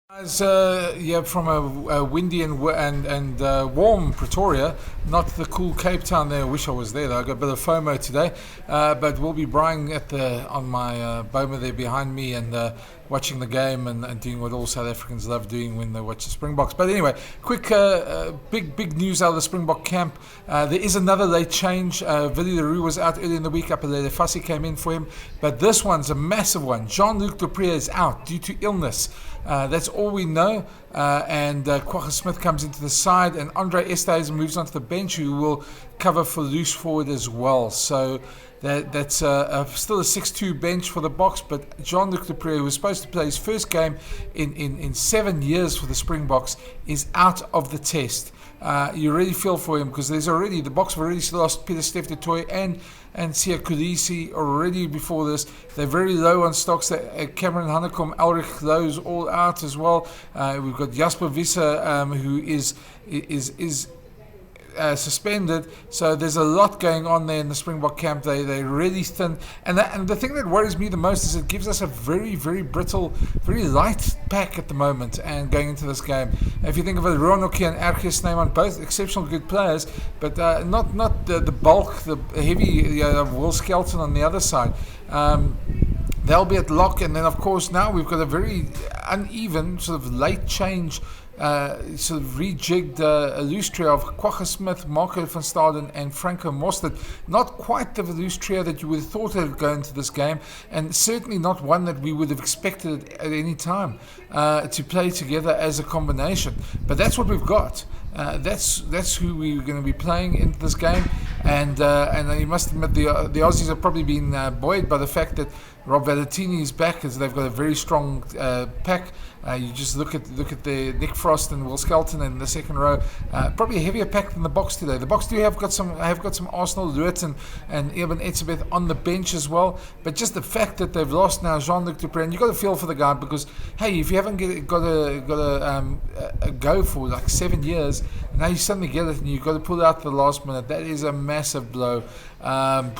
As yeah, from a windy and warm Pretoria, not the cool Cape Town there. I wish I was there though. I got a bit of FOMO today, but we'll be braaiing at the on my boma there behind me and watching the game and doing what all South Africans love doing when they watch the Springboks. But anyway, quick big news out of the Springbok camp. There is another late change. Willie Leroux was out early in the week. Apelele Fassi came in for him, but this one's a massive one. Jean-Luc du Preez is out due to illness. That's all we know. And Kwagga Smith comes into the side, and Andre Esthuizen moves onto the bench, who will cover for loose forward as well. So that's still a 6-2 bench for the Boks, but Jean-Luc du Preez, who was supposed to play his first game in 7 years for the Springboks, is out of the test. You really feel for him because the Boks have already lost Peter Steph du Toit and Sia Kulisi already before this. They're very low on stocks. Cameron Hanekom, Ulrich Lowe's all out as well. We've got Jasper Visser, who is suspended. So there's a lot going on there in the Springbok camp. They're really thin. And the thing that worries me the most is it gives us a very, very brittle, very light pack at the moment and going into this game. If you think of it, Ronoki and Erkes Snyman, both exceptional good players, but not the bulk, the heavy Will Skelton on the other side. They'll be at lock, and then of course now we've got a very uneven sort of late change, sort of rejigged loose trio of Kwagga Smith, Marco van Staden and Franco Mostert. Not quite the loose trio that you would have thought would go into this game, and certainly not one that we would have expected at any time to play together as a combination. But that's what we've got. That's who we're going to be playing into this game, and you must admit the Aussies have probably been buoyed by the fact that Rob Valentini is back, as they've got a very strong pack. You just look at the Nick Frost and Will Skelton in the second row. Probably a heavier pack than the Boks today. The Boks have got some Arsenal, Luit and Eben Etzebeth on the bench as well. But just the fact that they've lost now Jean-Luc du Preez, and you got to feel for the guy, because hey, if you haven't got a go for like 7 years, and now you suddenly get it and you've got to pull out the last minute. That is a massive blow. How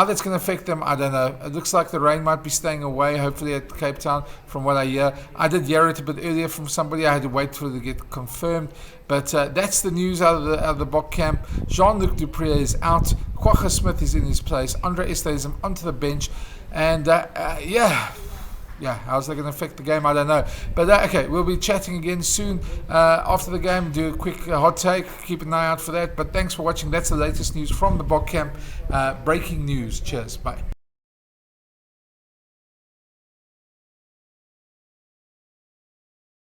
that's going to affect them, I don't know. It looks like the rain might be staying away, hopefully at Cape Town, from what I hear. I did hear it a bit earlier from somebody. I had to wait for it to get confirmed. But that's the news out of the Bok camp. Jean-Luc du Preez is out. Kwagga Smith is in his place. Andre Esthuizen onto the bench. And how's that going to affect the game? I don't know. But okay, we'll be chatting again soon after the game. Do a quick hot take. Keep an eye out for that. But thanks for watching. That's the latest news from the Bok camp. Breaking news. Cheers. Bye.